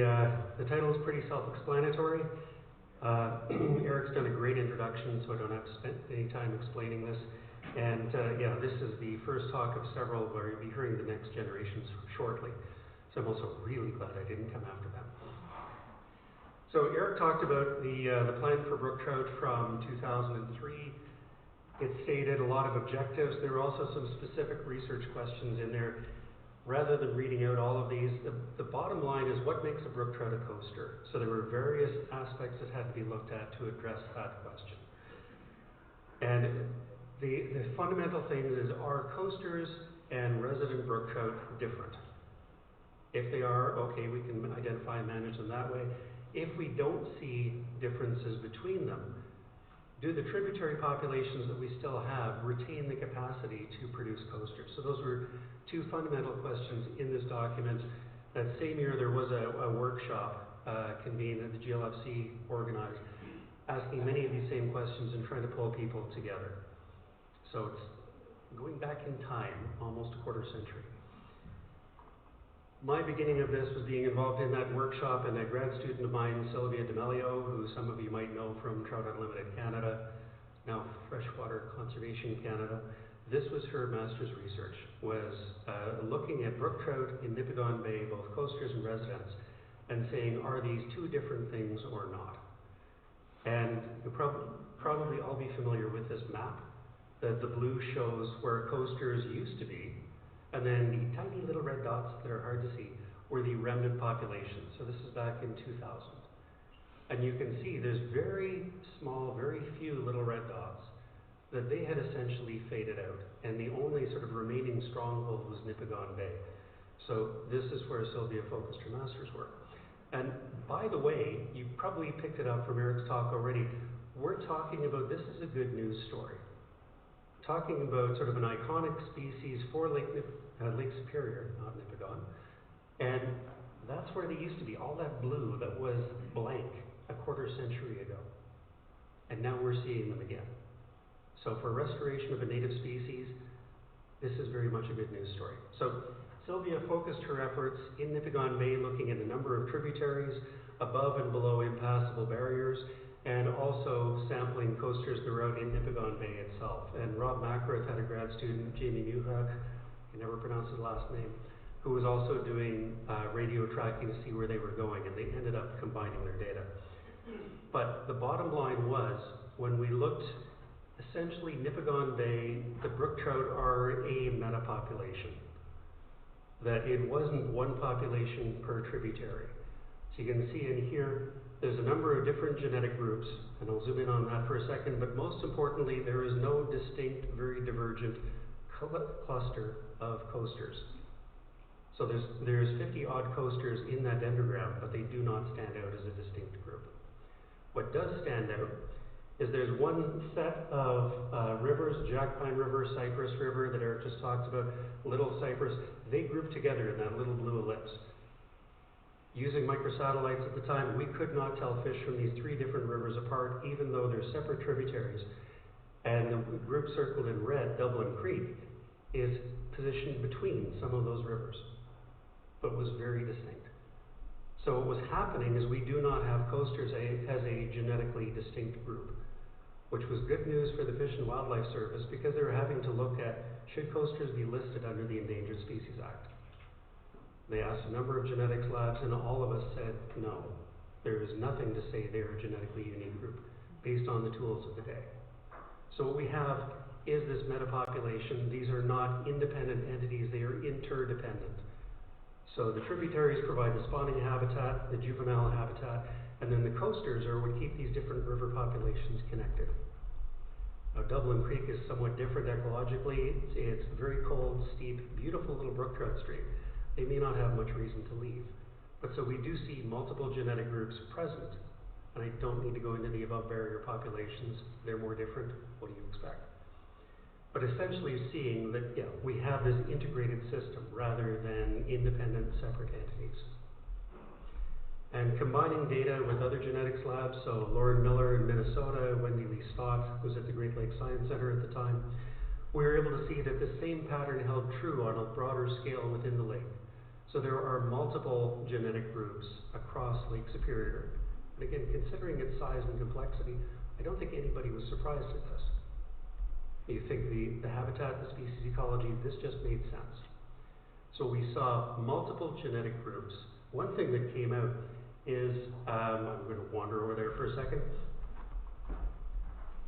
the title is pretty self-explanatory. Eric's done a great introduction, so I don't have to spend any time explaining this. And yeah, this is the first talk of several where you'll be hearing the next generations shortly. So I'm also really glad I didn't come after them. So Eric talked about the plan for Brook Trout from 2003. It stated a lot of objectives. There were also some specific research questions in there. Rather than reading out all of these, the bottom line is what makes a brook trout a coaster. So there were various aspects that had to be looked at to address that question. And the fundamental thing is, are coasters and resident brook trout different? If they are, okay, we can identify and manage them that way. If we don't see differences between them, do the tributary populations that we still have retain the capacity to produce coasters? So those were two fundamental questions in this document. That same year there was a workshop convened that the GLFC organized, asking many of these same questions and trying to pull people together. So it's going back in time, almost a quarter century. My beginning of this was being involved in that workshop, and a grad student of mine, Sylvia D'Amelio, who some of you might know from Trout Unlimited Canada, now Freshwater Conservation Canada. This was her master's research, was looking at brook trout in Nipigon Bay, both coasters and residents, and saying, are these two different things or not? And you'll probably all be familiar with this map. The blue shows where coasters used to be, and then the tiny little red dots that are hard to see were the remnant population. So this is back in 2000. And you can see there's very small, very few little red dots that they had essentially faded out. And the only sort of remaining stronghold was Nipigon Bay. So this is where Sylvia focused her master's work. And by the way, you probably picked it up from Eric's talk already, we're talking about, this is a good news story. Talking about sort of an iconic species for Lake Superior, not Nipigon, and that's where they used to be, all that blue that was blank a quarter century ago. And now we're seeing them again. So for restoration of a native species, this is very much a good news story. So Sylvia focused her efforts in Nipigon Bay, looking at a number of tributaries, above and below impassable barriers, and also sampling coasters throughout in Nipigon Bay itself. And Rob Mackworth had a grad student, Jamie Muha, I can never pronounce his last name, who was also doing radio tracking to see where they were going, and they ended up combining their data. But the bottom line was, when we looked, essentially Nipigon Bay, the brook trout are a metapopulation. That it wasn't one population per tributary. So you can see in here, there's a number of different genetic groups, and I'll zoom in on that for a second, but most importantly, there is no distinct, very divergent cluster of coasters. So there's 50-odd coasters in that dendrogram, but they do not stand out as a distinct group. What does stand out is there's one set of rivers, Jack Pine River, Cypress River, that Eric just talked about, Little Cypress. They group together in that little blue ellipse. Using microsatellites at the time, we could not tell fish from these three different rivers apart, even though they're separate tributaries. And the group circled in red, Dublin Creek, is positioned between some of those rivers, but was very distinct. So what was happening is we do not have coasters as a genetically distinct group, which was good news for the Fish and Wildlife Service, because they were having to look at, should coasters be listed under the Endangered Species Act? They asked a number of genetics labs, and all of us said no. There is nothing to say they're a genetically unique group based on the tools of the day. So what we have is this metapopulation. These are not independent entities, they are interdependent. So the tributaries provide the spawning habitat, the juvenile habitat, and then the coasters are what keep these different river populations connected. Now Dublin Creek is somewhat different ecologically. It's very cold, steep, beautiful little brook trout stream. They may not have much reason to leave. But so we do see multiple genetic groups present, and I don't need to go into the above barrier populations. They're more different. What do you expect? But essentially seeing that, yeah, we have this integrated system rather than independent separate entities. And combining data with other genetics labs, so Lauren Miller in Minnesota, Wendy Lee Stott was at the Great Lakes Science Center at the time, we were able to see that the same pattern held true on a broader scale within the lake. So there are multiple genetic groups across Lake Superior. And again, considering its size and complexity, I don't think anybody was surprised at this. You think the habitat, the species ecology, this just made sense. So we saw multiple genetic groups. One thing that came out is, I'm going to wander over there for a second.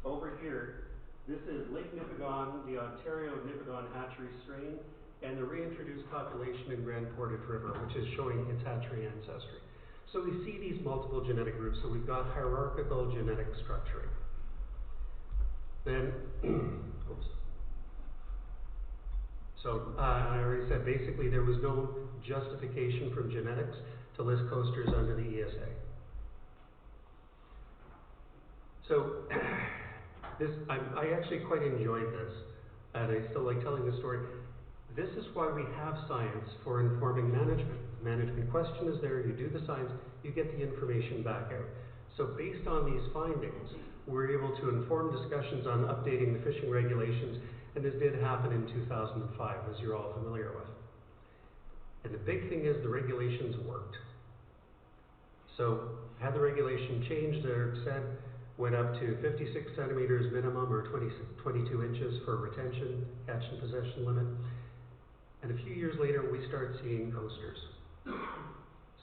Over here, this is Lake Nipigon, the Ontario Nipigon hatchery strain, and the reintroduced population in Grand Portage River, which is showing its hatchery ancestry. So we see these multiple genetic groups, so we've got hierarchical genetic structuring. Then, oops. So I already said basically there was no justification from genetics to list coasters under the ESA. So I actually quite enjoyed this, and I still like telling the story. This is why we have science for informing management. The management question is there, you do the science, you get the information back out. So based on these findings, we're able to inform discussions on updating the fishing regulations, and this did happen in 2005, as you're all familiar with. And the big thing is the regulations worked. So had the regulation changed, or said, went up to 56 centimeters minimum or 22 inches for retention, catch and possession limit. And a few years later, we start seeing coasters.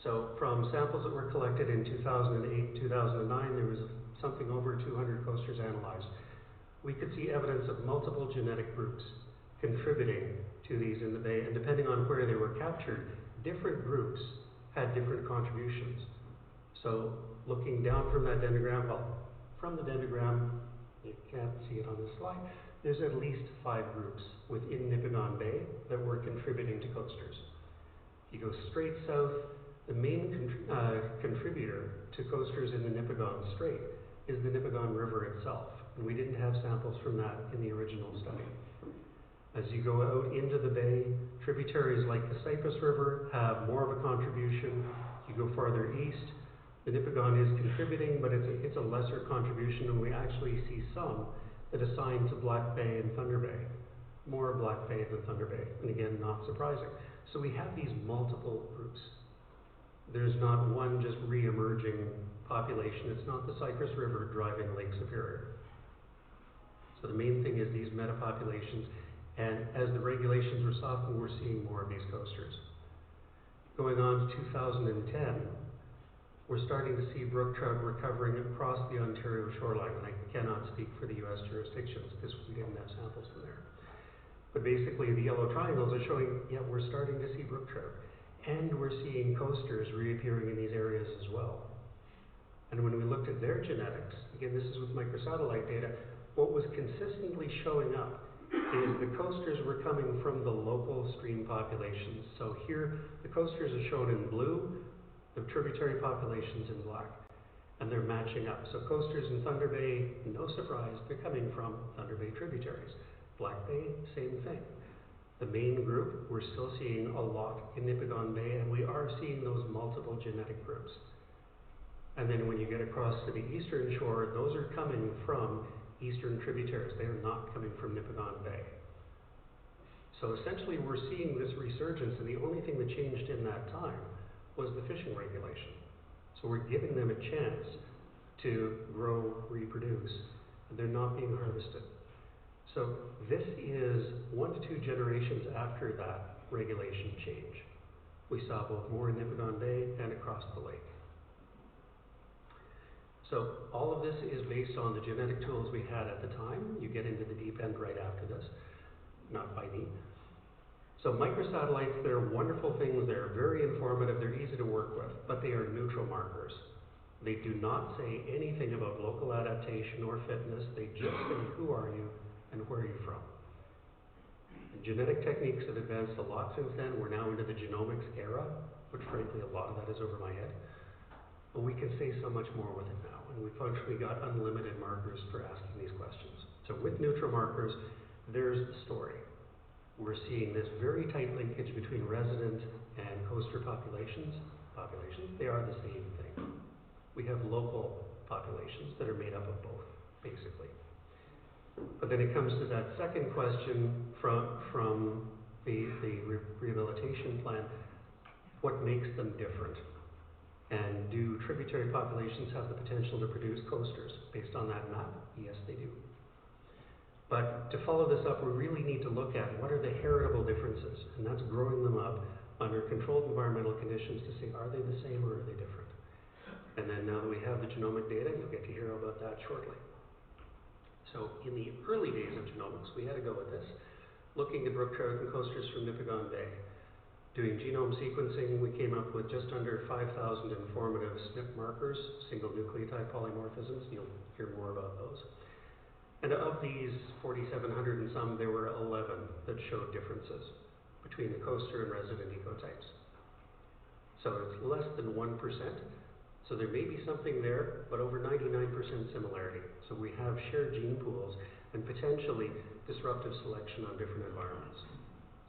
So from samples that were collected in 2008, 2009, there was something over 200 coasters analyzed. We could see evidence of multiple genetic groups contributing to these in the bay, and depending on where they were captured, different groups had different contributions. So looking down from that dendrogram, well, from the dendrogram, you can't see it on this slide, there's at least 5 groups within Nipigon Bay that were contributing to coasters. You go straight south, the main contributor to coasters in the Nipigon Strait is the Nipigon River itself, and we didn't have samples from that in the original study. As you go out into the bay, tributaries like the Cypress River have more of a contribution. You go farther east, the Nipigon is contributing, but it's a lesser contribution, and we actually see some that assign to Black Bay and Thunder Bay. More Black Bay than Thunder Bay, and again, not surprising. So we have these multiple groups. There's not one just re-emerging population. It's not the Cypress River driving Lake Superior. So the main thing is these meta-populations, and as the regulations were softened, we're seeing more of these coasters. Going on to 2010, we're starting to see brook trout recovering across the Ontario shoreline, and I cannot speak for the U.S. jurisdictions because we didn't have samples from there. But basically, the yellow triangles are showing, yeah, we're starting to see brook trout, and we're seeing coasters reappearing in these areas as well. And when we looked at their genetics, again, this is with microsatellite data, what was consistently showing up is the coasters were coming from the local stream populations. So here, the coasters are shown in blue, the tributary populations in black, and they're matching up. So coasters in Thunder Bay, no surprise, they're coming from Thunder Bay tributaries. Black Bay, same thing. The main group, we're still seeing a lot in Nipigon Bay, and we are seeing those multiple genetic groups. And then when you get across to the eastern shore, those are coming from eastern tributaries. They are not coming from Nipigon Bay. So essentially we're seeing this resurgence, and the only thing that changed in that time was the fishing regulation. So we're giving them a chance to grow, reproduce, and they're not being harvested. So this is 1 to 2 generations after that regulation change. We saw both more in Nipigon Bay and across the lake. So all of this is based on the genetic tools we had at the time. You get into the deep end right after this, not by me. So microsatellites, they're wonderful things. They're very informative. They're easy to work with, but they are neutral markers. They do not say anything about local adaptation or fitness. They just say, who are you and where are you from? And genetic techniques have advanced a lot since then. We're now into the genomics era, which frankly a lot of that is over my head. But we can say so much more with it now, and we've actually got unlimited markers for asking these questions. So with neutral markers, there's the story. We're seeing this very tight linkage between resident and coaster populations. They are the same thing. We have local populations that are made up of both, basically. But then it comes to that second question from the rehabilitation plan. what makes them different? And do tributary populations have the potential to produce coasters? Based on that map, yes, they do. But to follow this up, we really need to look at what are the heritable differences, and that's growing them up under controlled environmental conditions to see, are they the same or are they different? And then now that we have the genomic data, you'll get to hear about that shortly. So in the early days of genomics, we had to go with this, looking at brook trout and coasters from Nipigon Bay. Doing genome sequencing, we came up with just under 5,000 informative SNP markers, single nucleotide polymorphisms. You'll hear more about those. And of these 4,700 and some, there were 11 that showed differences between the coaster and resident ecotypes. So it's less than 1%. So there may be something there, but over 99% similarity. So we have shared gene pools and potentially disruptive selection on different environments.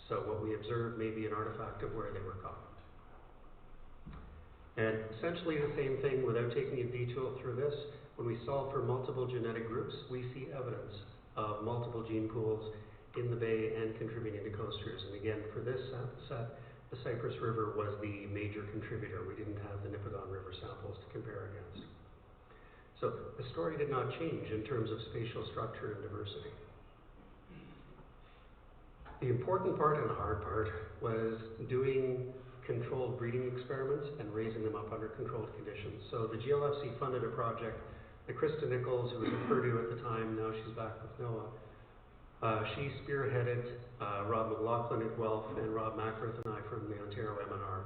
So what we observe may be an artifact of where they were caught. And essentially the same thing without taking a detour through this. When we solve for multiple genetic groups, we see evidence of multiple gene pools in the bay and contributing to coasters. And again, for this sample set, the Cypress River was the major contributor. We didn't have the Nipigon River samples to compare against. So the story did not change in terms of spatial structure and diversity. The important part and the hard part was doing controlled breeding experiments and raising them up under controlled conditions. So the GLFC funded a project that Krista Nichols, who was at Purdue at the time, now she's back with NOAA, she spearheaded, Rob McLaughlin at Guelph and Rob Mackworth and I from the Ontario MNR.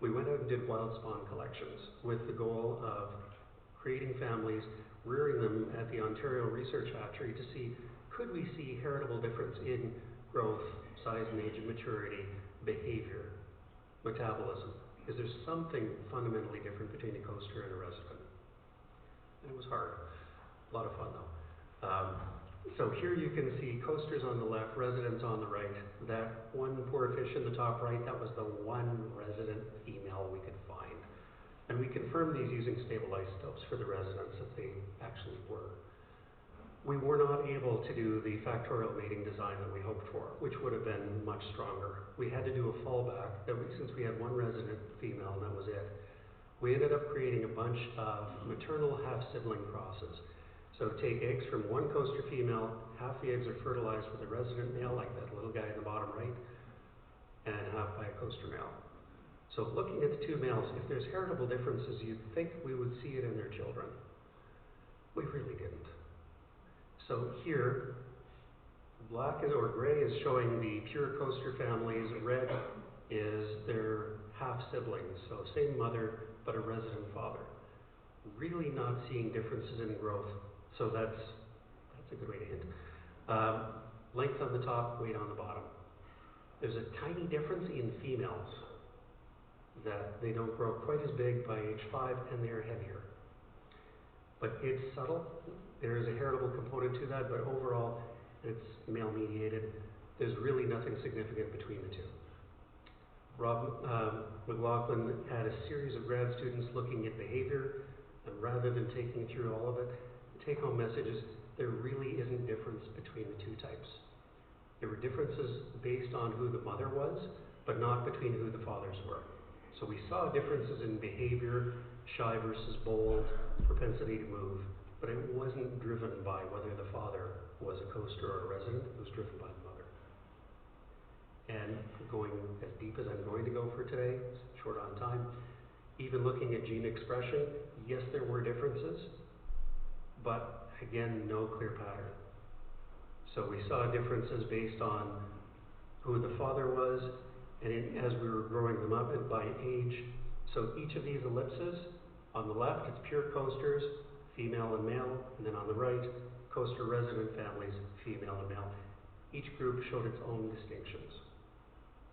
We went out and did wild spawn collections with the goal of creating families, rearing them at the Ontario Research Hatchery to see, could we see heritable difference in growth, size and age of maturity, behavior, metabolism? Is there something fundamentally different between a coaster and a resident? And it was hard. A lot of fun though. So here you can see coasters on the left, residents on the right. That one poor fish in the top right, that was the one resident female we could find. And we confirmed these using stable isotopes for the residents that they actually were. We were not able to do the factorial mating design that we hoped for, which would have been much stronger. We had to do a fallback, since we had one resident female and that was it. We ended up creating a bunch of maternal half-sibling crosses. So take eggs from one coaster female, half the eggs are fertilized with a resident male, like that little guy in the bottom right, and half by a coaster male. So looking at the two males, if there's heritable differences, you'd think we would see it in their children. We really didn't. So here, black or gray is showing the pure coaster families, red is their half-siblings, so same mother, but a resident father. Really not seeing differences in growth, so that's a good way to hint. Length on the top, weight on the bottom. There's a tiny difference in females, that they don't grow quite as big by age 5 and they're heavier. But it's subtle. There is a heritable component to that, but overall, it's male-mediated. There's really nothing significant between the two. Rob McLaughlin had a series of grad students looking at behavior, and rather than taking through all of it, the take-home message is there really isn't difference between the two types. There were differences based on who the mother was, but not between who the fathers were. So we saw differences in behavior, shy versus bold, propensity to move, but it wasn't driven by whether the father was a coaster or a resident, it was driven by the mother. And going as deep as I'm going to go for today, short on time, even looking at gene expression, yes, there were differences, but again, no clear pattern. So we saw differences based on who the father was, and as we were growing them up and by age. So each of these ellipses, on the left, it's pure coasters, female and male, and then on the right, coaster resident families, female and male. Each group showed its own distinctions.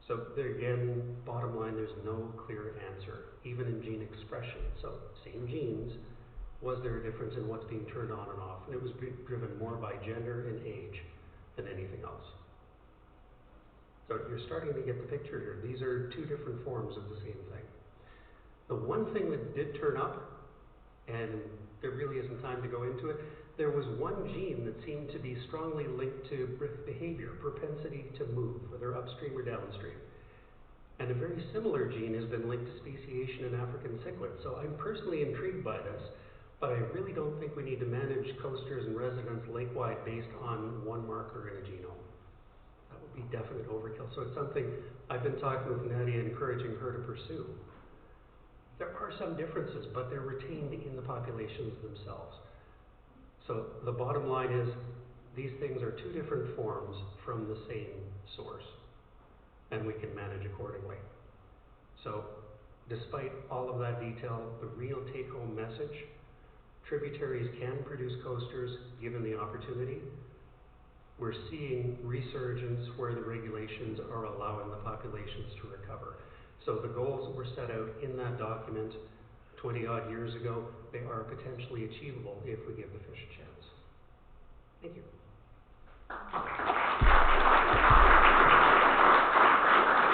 So there again, bottom line, there's no clear answer, even in gene expression. So same genes, was there a difference in what's being turned on and off? And it was driven more by gender and age than anything else. So you're starting to get the picture here. These are two different forms of the same thing. The one thing that did turn up, and there really isn't time to go into it, there was one gene that seemed to be strongly linked to behavior, propensity to move, whether upstream or downstream. And a very similar gene has been linked to speciation in African cichlids. So I'm personally intrigued by this, but I really don't think we need to manage coasters and residents lake-wide based on one marker in a genome. That would be definite overkill. So it's something I've been talking with Nadia, encouraging her to pursue. There are some differences, but they're retained in the populations themselves. So the bottom line is, these things are two different forms from the same source, and we can manage accordingly. So despite all of that detail, the real take-home message: tributaries can produce coasters given the opportunity. We're seeing resurgence where the regulations are allowing the populations to recover. So the goals that were set out in that document 20-odd years ago, they are potentially achievable if we give the fish a chance. Thank you.